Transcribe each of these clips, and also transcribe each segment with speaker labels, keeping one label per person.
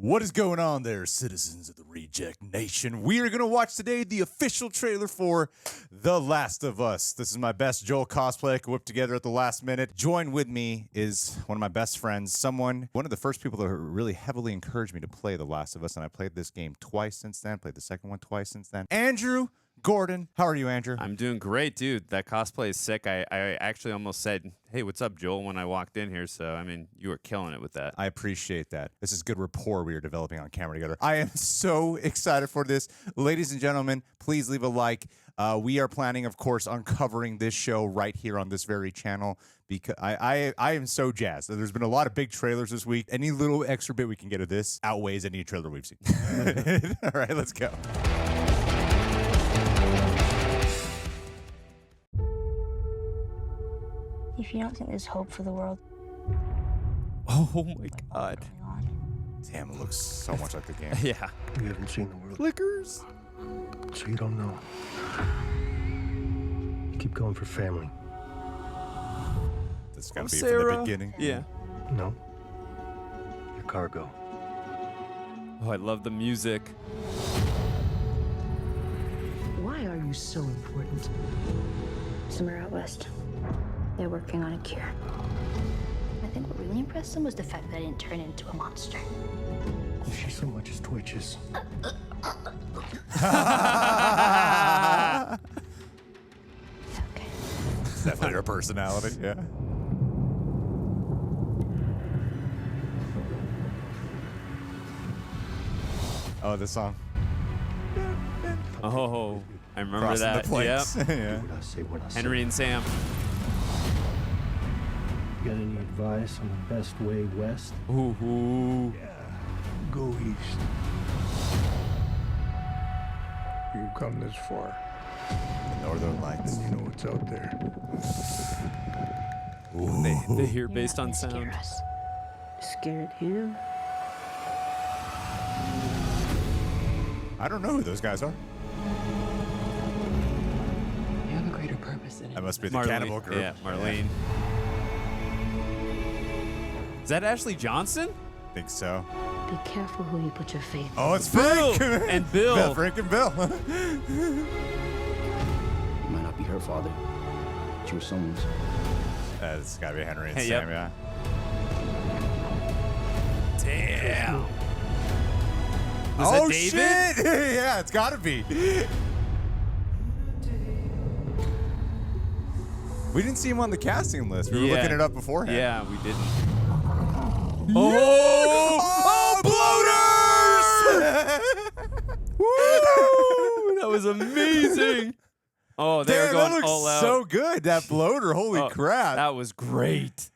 Speaker 1: What is going on there, citizens of the Reject Nation? We are going to watch today the official trailer for The Last of Us. This is my best Joel cosplay I could whip together at the last minute. Join with me is one of my best friends, one of the first people that really heavily encouraged me to play The Last of Us, and I played this game twice since then, played the second one twice since then. Andrew Gordon, how are you, Andrew?
Speaker 2: I'm doing great, dude. That cosplay is sick. I actually almost said, hey, what's up, Joel, when I walked in here. So, I mean, you were killing it with that.
Speaker 1: I appreciate that. This is good rapport we are developing on camera together. I am so excited for this. Ladies and gentlemen, please leave a like. We are planning, of course, on covering this show right here on this very channel because I am so jazzed. There's been a lot of big trailers this week. Any little extra bit we can get of this outweighs any trailer we've seen. All right, let's go.
Speaker 3: If you don't think there's hope for the world,
Speaker 2: Oh, my God.
Speaker 3: what's going on?
Speaker 1: Damn, it looks so much like the game.
Speaker 2: Yeah.
Speaker 4: You haven't seen the world,
Speaker 2: Flickers.
Speaker 4: so you don't know. You keep going for family.
Speaker 1: This is going
Speaker 2: Oh,
Speaker 1: to be from
Speaker 2: Sarah.
Speaker 1: the beginning.
Speaker 2: Yeah.
Speaker 4: No. Your cargo.
Speaker 2: Oh, I love the music.
Speaker 5: Why are you so important?
Speaker 3: Somewhere out west, they're working on a cure. I think what really impressed them was the fact that I didn't turn into a monster.
Speaker 4: If she so much as twitches,
Speaker 3: Okay.
Speaker 1: It's definitely her personality, yeah. Oh, this song.
Speaker 2: Oh, I remember
Speaker 1: Crossing
Speaker 2: that.
Speaker 1: the plains.
Speaker 2: Yep.
Speaker 1: Yeah.
Speaker 4: what I say when I say.
Speaker 2: Henry and Sam.
Speaker 4: You got any advice on the best way west?
Speaker 2: Ooh.
Speaker 6: Go east. You come this far,
Speaker 1: The Northern Lights.
Speaker 6: and you know what's out there.
Speaker 2: They hear
Speaker 3: You're
Speaker 2: based
Speaker 3: not
Speaker 2: on
Speaker 3: gonna scare
Speaker 2: sound.
Speaker 3: us.
Speaker 5: Scared him?
Speaker 1: I don't know who those guys are.
Speaker 5: You have a greater purpose than
Speaker 1: That must be the
Speaker 2: Marlene.
Speaker 1: cannibal group.
Speaker 2: Yeah, Marlene. Is that Ashley Johnson?
Speaker 1: I think so.
Speaker 5: Be careful who you put your faith in.
Speaker 1: Oh, it's
Speaker 2: Bill
Speaker 1: Frank.
Speaker 2: and Bill.
Speaker 1: Frank and Bill.
Speaker 7: You might not be her father, but you were someone's.
Speaker 1: It's got to be Henry and
Speaker 2: Hey,
Speaker 1: Sam,
Speaker 2: yep.
Speaker 1: yeah.
Speaker 2: Damn. Was
Speaker 1: Oh,
Speaker 2: that David?
Speaker 1: shit! Yeah, it's got to be. We didn't see him on the casting list. We were
Speaker 2: Yeah.
Speaker 1: looking it up beforehand.
Speaker 2: Yeah, we didn't.
Speaker 1: Oh, bloaters!
Speaker 2: Woo! That was amazing. Oh, they were
Speaker 1: Damn,
Speaker 2: going
Speaker 1: that looks
Speaker 2: all out.
Speaker 1: so good. That bloater, holy
Speaker 2: Oh,
Speaker 1: crap.
Speaker 2: That was great.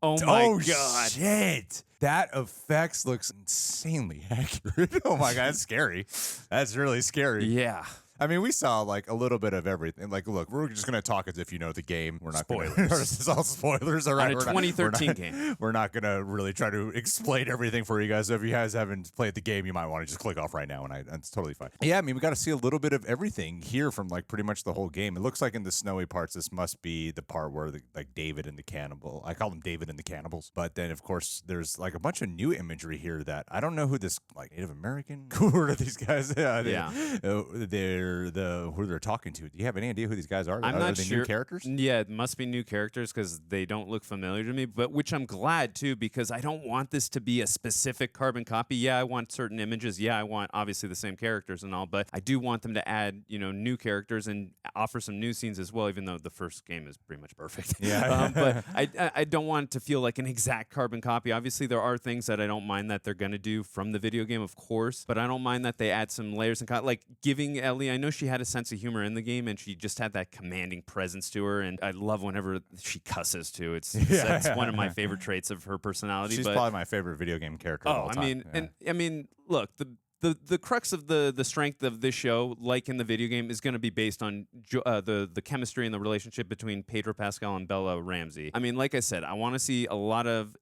Speaker 2: Oh my
Speaker 1: Oh,
Speaker 2: God.
Speaker 1: shit. That effects looks insanely accurate. Oh my God, that's scary. That's really scary.
Speaker 2: Yeah.
Speaker 1: I mean, we saw like a little bit of everything. Like, look, we're just gonna talk as if you know the game. We're not
Speaker 2: Spoilers.
Speaker 1: This is all spoilers. All right,
Speaker 2: On a
Speaker 1: we're not-
Speaker 2: 2013
Speaker 1: we're not-
Speaker 2: game.
Speaker 1: We're not gonna really try to explain everything for you guys. So if you guys haven't played the game, you might want to just click off right now, and it's totally fine. Yeah, I mean, we got to see a little bit of everything here from like pretty much the whole game. It looks like in the snowy parts, this must be the part where like David and the cannibal. I call them David and the cannibals. But then of course there's like a bunch of new imagery here that I don't know who this like Native American. Who are these guys? Yeah, they're who they're talking to. Do you have any idea who these guys are?
Speaker 2: I'm
Speaker 1: Are
Speaker 2: not
Speaker 1: they
Speaker 2: sure.
Speaker 1: new characters?
Speaker 2: Yeah, it must be new characters because they don't look familiar to me. But which I'm glad too, because I don't want this to be a specific carbon copy. Yeah, I want certain images. Yeah, I want obviously the same characters and all. But I do want them to add, new characters and offer some new scenes as well. Even though the first game is pretty much perfect.
Speaker 1: Yeah.
Speaker 2: But I don't want it to feel like an exact carbon copy. Obviously, there are things that I don't mind that they're gonna do from the video game, of course. But I don't mind that they add some layers and like giving Ellie. I know she had a sense of humor in the game, and she just had that commanding presence to her. And I love whenever she cusses too. It's one of my favorite traits of her personality.
Speaker 1: She's
Speaker 2: but,
Speaker 1: probably my favorite video game character of all time.
Speaker 2: I mean, look, the crux of the strength of this show, like in the video game, is going to be based on the chemistry and the relationship between Pedro Pascal and Bella Ramsey. I mean, like I said, I want to see a lot of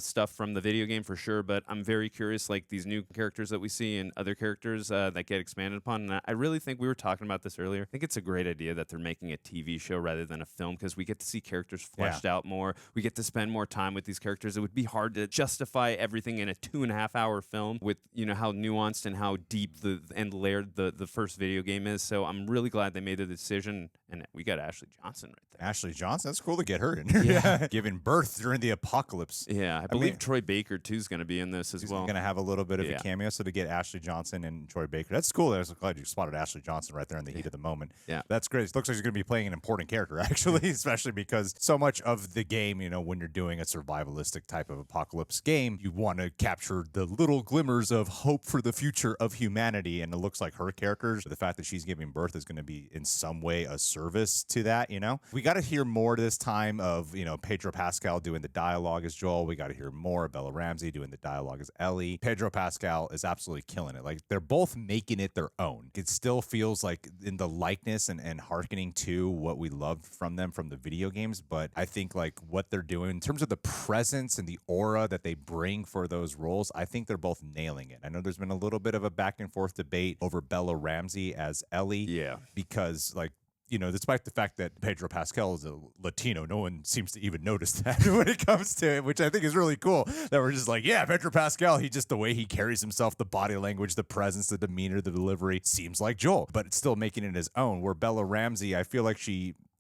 Speaker 2: stuff from the video game for sure, but I'm very curious, like these new characters that we see and other characters that get expanded upon. And I really think we were talking about this earlier. I think it's a great idea that they're making a TV show rather than a film because we get to see characters fleshed out more. We get to spend more time with these characters. It would be hard to justify everything in a 2.5-hour film with how nuanced and how deep and layered the first video game is. So I'm really glad they made the decision, and we got Ashley Johnson right there.
Speaker 1: Ashley Johnson, that's cool to get her in. Yeah. Giving birth during the apocalypse.
Speaker 2: Yeah, I believe Troy Baker too is going to be in this as well.
Speaker 1: He's going to have a little bit of a cameo, so to get Ashley Johnson and Troy Baker, that's cool. I was glad you spotted Ashley Johnson right there in the heat of the moment.
Speaker 2: Yeah,
Speaker 1: that's great. It looks like he's going to be playing an important character, actually, especially because so much of the game, when you're doing a survivalistic type of apocalypse game, you want to capture the little glimmers of hope for the future of humanity, and it looks like her character, the fact that she's giving birth, is going to be in some way a service to that. We got to hear more this time of Pedro Pascal doing the dialogue as Joel. We got to hear more of Bella Ramsey doing the dialogue as Ellie. Pedro Pascal is absolutely killing it. Like, they're both making it their own. It still feels like in the likeness and hearkening to what we loved from them from the video games, but I think like what they're doing in terms of the presence and the aura that they bring for those roles, I think they're both nailing it. I know there's been a little bit of a back and forth debate over Bella Ramsey as Ellie.
Speaker 2: Yeah.
Speaker 1: Because despite the fact that Pedro Pascal is a Latino, no one seems to even notice that when it comes to it, which I think is really cool. That we're just like, yeah, Pedro Pascal, the way he carries himself, the body language, the presence, the demeanor, the delivery, seems like Joel, but it's still making it his own. Where Bella Ramsey, I feel like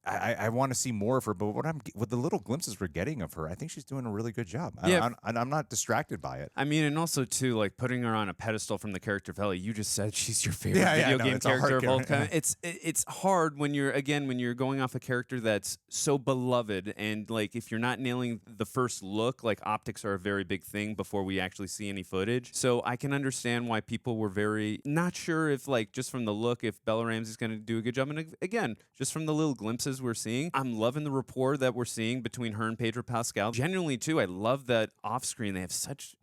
Speaker 1: I want to see more of her, but with the little glimpses we're getting of her, I think she's doing a really good job.
Speaker 2: Yeah.
Speaker 1: I'm not distracted by it.
Speaker 2: I mean, and also too, like putting her on a pedestal from the character of Ellie. You just said she's your favorite video game character of all time. It's hard when you're going off a character that's so beloved, and like if you're not nailing the first look, like optics are a very big thing before we actually see any footage. So I can understand why people were very not sure if like just from the look if Bella Ramsey's going to do a good job. And again, just from the little glimpses we're seeing, I'm loving the rapport that we're seeing between her and Pedro Pascal. Genuinely too, I love that off screen they have such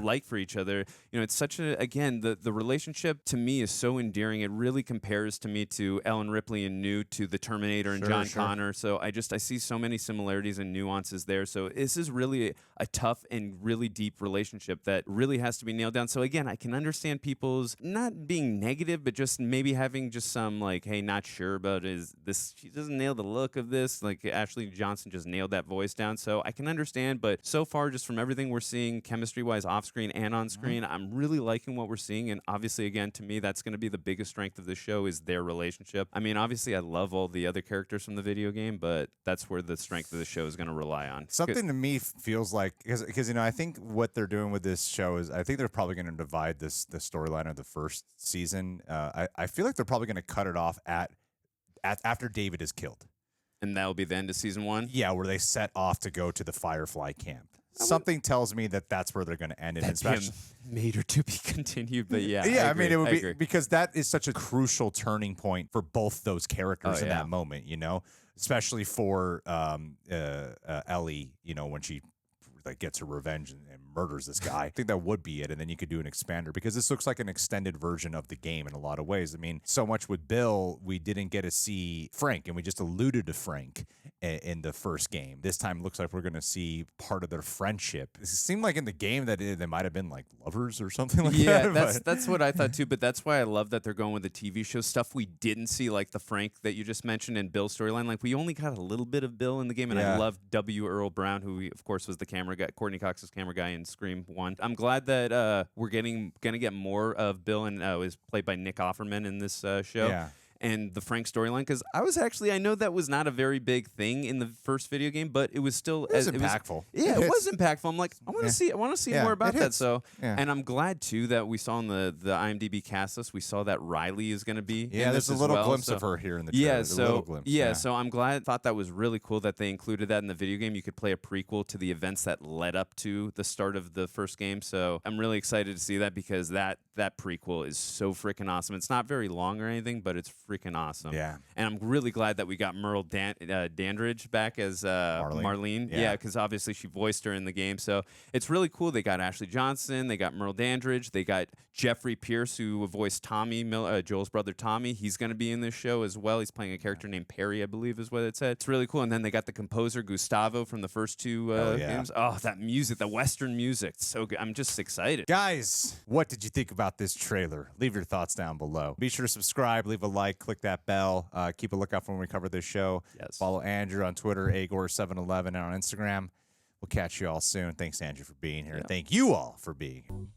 Speaker 2: like for each other. It's such the relationship to me is so endearing. It really compares to me to Ellen Ripley and Newt, to the Terminator and John Connor. So I see so many similarities and nuances there. So this is really a tough and really deep relationship that really has to be nailed down. So again, I can understand people's not being negative, but just maybe having just some like, hey, not sure about she doesn't nail the look of this. Like Ashley Johnson just nailed that voice down. So I can understand, but so far just from everything we're seeing chemistry-wise off screen and on screen, I'm really liking what we're seeing. And obviously, again, to me, that's going to be the biggest strength of the show is their relationship. I mean, obviously, I love all the other characters from the video game, but that's where the strength of the show is going to rely on.
Speaker 1: Something to me feels like, because I think what they're doing with this show is, I think they're probably going to divide the storyline of the first season. I feel like they're probably going to cut it off after David is killed.
Speaker 2: And that'll be the end of season 1?
Speaker 1: Yeah, where they set off to go to the Firefly camp. Something tells me that that's where they're going to end it.
Speaker 2: That's made or to be continued, but yeah.
Speaker 1: Yeah, I mean, it would be because that is such a crucial turning point for both those characters in that moment, especially for Ellie, when she gets her revenge and murders this guy. I think that would be it, and then you could do an expander, because this looks like an extended version of the game in a lot of ways. I mean, so much with Bill, we didn't get to see Frank, and we just alluded to Frank in the first game. This time, it looks like we're going to see part of their friendship. It seemed like in the game that they might have been like lovers or something like that.
Speaker 2: Yeah, that's what I thought too, but that's why I love that they're going with the TV show stuff we didn't see, like the Frank that you just mentioned and Bill's storyline. Like, we only got a little bit of Bill in the game, and I love W. Earl Brown, who, of course, was the camera guy, Courtney Cox's camera guy in Scream 1. I'm glad that we're going to get more of Bill, and is played by Nick Offerman in this show. Yeah. And the Frank storyline, because I know that was not a very big thing in the first video game, but it was still
Speaker 1: it was impactful.
Speaker 2: It was impactful. I'm like, I want to see more about that. So, and I'm glad too that we saw in the IMDb cast list, we saw that Riley is going to be.
Speaker 1: Yeah, there's a little glimpse of her here in the trailer.
Speaker 2: So I'm glad. Thought that was really cool that they included that in the video game. You could play a prequel to the events that led up to the start of the first game. So I'm really excited to see that, because that prequel is so freaking awesome. It's not very long or anything, but it's freaking freaking awesome.
Speaker 1: Yeah.
Speaker 2: And I'm really glad that we got Merle Dandridge back as Marlene.
Speaker 1: Yeah.
Speaker 2: Yeah, because obviously she voiced her in the game. So it's really cool. They got Ashley Johnson. They got Merle Dandridge. They got Jeffrey Pierce, who voiced Tommy, Joel's brother Tommy. He's going to be in this show as well. He's playing a character named Perry, I believe is what it said. It's really cool. And then they got the composer, Gustavo, from the first two games. Oh, that music, the Western music. It's so good. I'm just excited.
Speaker 1: Guys, what did you think about this trailer? Leave your thoughts down below. Be sure to subscribe, leave a like, click that bell. Keep a lookout for when we cover this show.
Speaker 2: Yes.
Speaker 1: Follow Andrew on Twitter, Agor711, and on Instagram. We'll catch you all soon. Thanks, Andrew, for being here. And thank you all for being here.